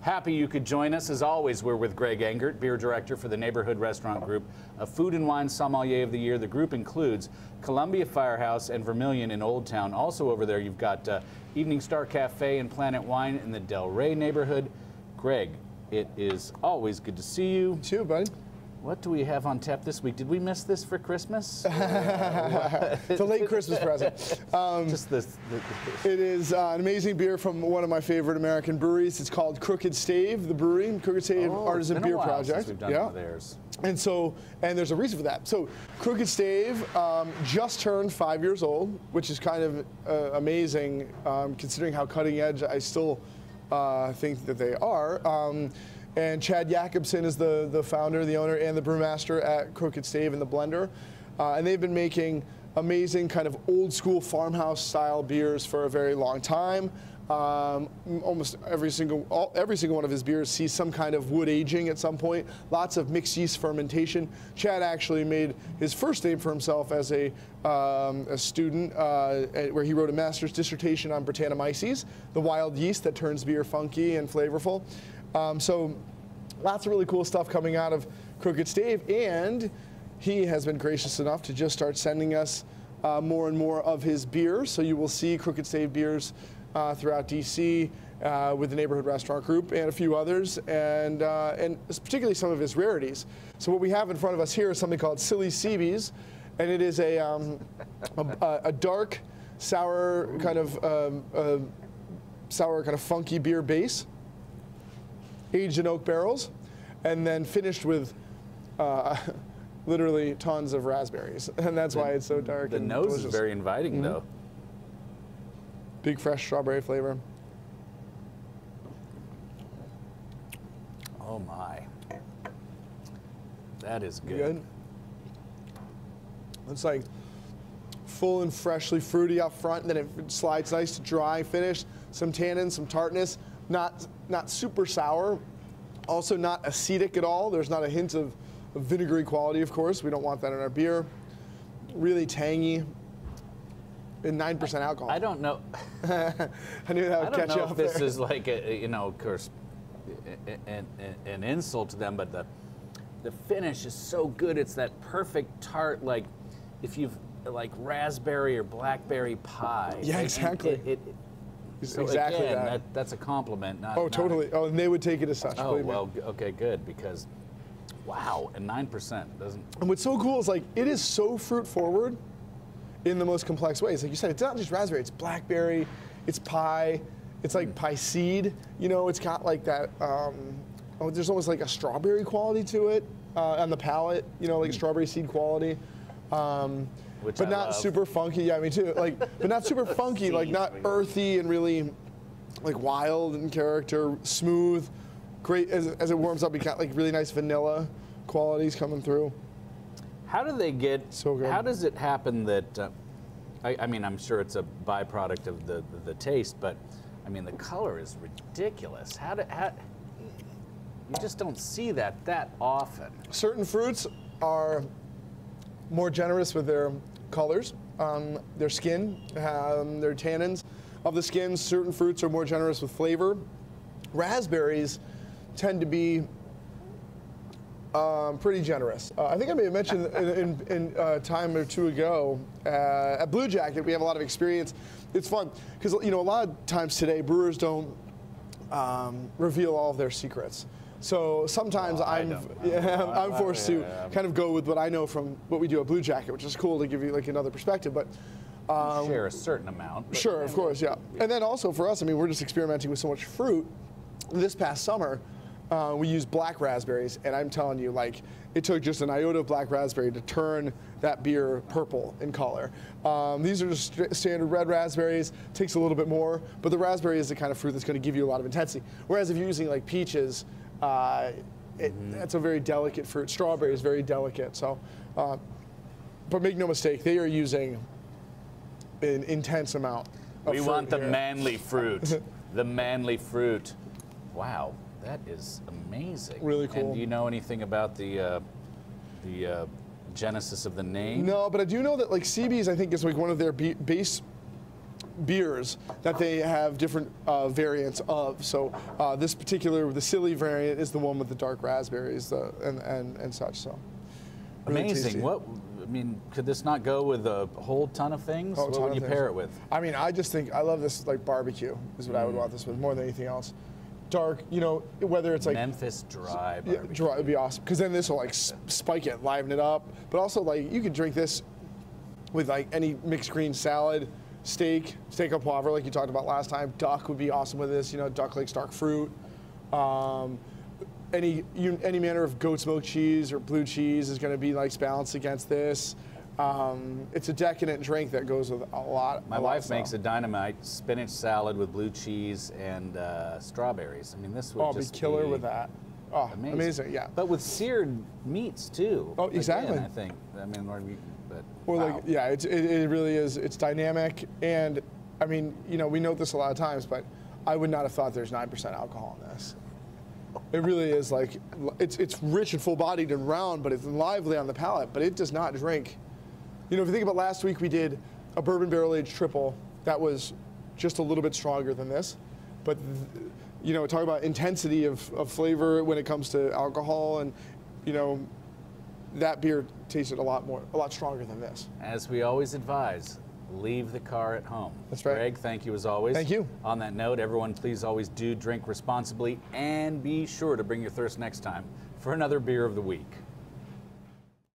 Happy you could join us. As always, we're with Greg Engert, beer director for the Neighborhood Restaurant Group, a food and wine sommelier of the year. The group includes Columbia Firehouse and Vermilion in Old Town. Also over there, you've got Evening Star Cafe and Planet Wine in the Del Rey neighborhood. Greg, it is always good to see you. You too, buddy. What do we have on tap this week? Did we miss this for Christmas? It's a late Christmas present. It is an amazing beer from one of my favorite American breweries. It's called Crooked Stave, the brewery, Crooked Stave Artisan Beer Project. We've done one of theirs. And there's a reason for that. So Crooked Stave just turned 5 years old, which is kind of amazing considering how cutting edge I still think that they are. And Chad Jacobson is the founder, the owner, and the brewmaster at Crooked Stave and the blender. And they've been making amazing kind of old school farmhouse style beers for a very long time. Almost every single one of his beers sees some kind of wood aging at some point. Lots of mixed yeast fermentation. Chad actually made his first name for himself as a student, where he wrote a master's dissertation on Brettanomyces, the wild yeast that turns beer funky and flavorful. So lots of really cool stuff coming out of Crooked Stave, and he has been gracious enough to just start sending us more and more of his beers. So you will see Crooked Stave beers throughout DC with the Neighborhood Restaurant Group and a few others, and particularly some of his rarities. So what we have in front of us here is something called Silly Cybies, and it is a dark, sour kind of funky beer base, aged in oak barrels, and then finished with literally tons of raspberries, and that's why it's so dark. The and nose delicious. is very inviting, though. Big fresh strawberry flavor. Oh my, that is good. Good. It's like full and freshly fruity up front, and then it slides nice to dry finish. Some tannin, some tartness. Not super sour, also not acidic at all. There's not a hint of vinegary quality, of course. We don't want that in our beer. Really tangy, and 9% alcohol. I don't know. I knew that would catch you I don't know up if this there. is like of course, an insult to them, but the finish is so good. It's that perfect tart, like if you've like raspberry or blackberry pie. Yeah, exactly. So exactly again, that's a compliment. Not, totally. Oh, and they would take it as such. Oh, well, okay, good, because, wow, and 9% doesn't. And what's so cool is like, it is so fruit forward in the most complex ways. Like you said, it's not just raspberry, it's blackberry, it's pie, it's like pie seed, it's got like that, there's almost like a strawberry quality to it on the palate, like strawberry seed quality. But not super funky. Yeah, me too. But not super funky. Like not earthy and really, like wild in character. Smooth, great as it warms up. You got like really nice vanilla qualities coming through. How do they get? So good. How does it happen that? I mean, I'm sure it's a byproduct of the taste, but I mean, the color is ridiculous. You just don't see that often. Certain fruits are more generous with their colors, their skin, their tannins of the skin. Certain fruits are more generous with flavor. Raspberries tend to be pretty generous. I think I may have mentioned in a time or two ago at Blue Jacket, we have a lot of experience. It's fun because a lot of times today brewers don't reveal all of their secrets. So sometimes I'm forced to kind of go with what I know from what we do at Blue Jacket, which is cool to give you like another perspective. But share a certain amount. Sure, of course, yeah. And then also for us, I mean, we're just experimenting with so much fruit. This past summer, we used black raspberries, and I'm telling you, like, it took just an iota of black raspberry to turn that beer purple in color. These are just standard red raspberries. Takes a little bit more, but the raspberry is the kind of fruit that's going to give you a lot of intensity. Whereas if you're using like peaches, that's a very delicate fruit. Strawberry is very delicate. So, but make no mistake, they are using an intense amount of We fruit want the here. manly fruit. The manly fruit. Wow, that is amazing. Really cool. And do you know anything about the genesis of the name? No, but I do know that like Cybies, I think, is like one of their base beers that they have different variants of. So this particular, the Silly variant, is the one with the dark raspberries and such. So really amazing. tasty. What? I mean, could this not go with a whole ton of things? What would you pair it with? I mean, I just think I love this like barbecue is what I would want this with more than anything else. Dark, you know, whether it's like Memphis dry barbecue. Yeah, dry would be awesome because then this will like spike it, liven it up. But also like you could drink this with like any mixed green salad, steak au poivre like you talked about last time. Duck would be awesome with this. You know, duck like dark fruit. Any manner of goat's milk cheese or blue cheese is going to be like balanced against this. It's a decadent drink that goes with a lot. My wife makes a dynamite spinach salad with blue cheese and strawberries. I mean, this would just be killer with that. Oh, amazing! Yeah. But with seared meats too. Oh, exactly. Again, I think. I mean, like, yeah, it really is. It's dynamic, and I mean, you know, we note this a lot of times, but I would not have thought there's 9% alcohol in this. It really is like, it's rich and full-bodied and round, but it's lively on the palate, but it does not drink. You know, if you think about last week, we did a bourbon barrel-aged triple that was just a little bit stronger than this. But, you know, talk about intensity of flavor when it comes to alcohol, and, you know, that beer tasted a lot stronger than this. As we always advise, leave the car at home. That's right. Greg, thank you as always. Thank you. On that note, everyone, please always do drink responsibly and be sure to bring your thirst next time for another beer of the week.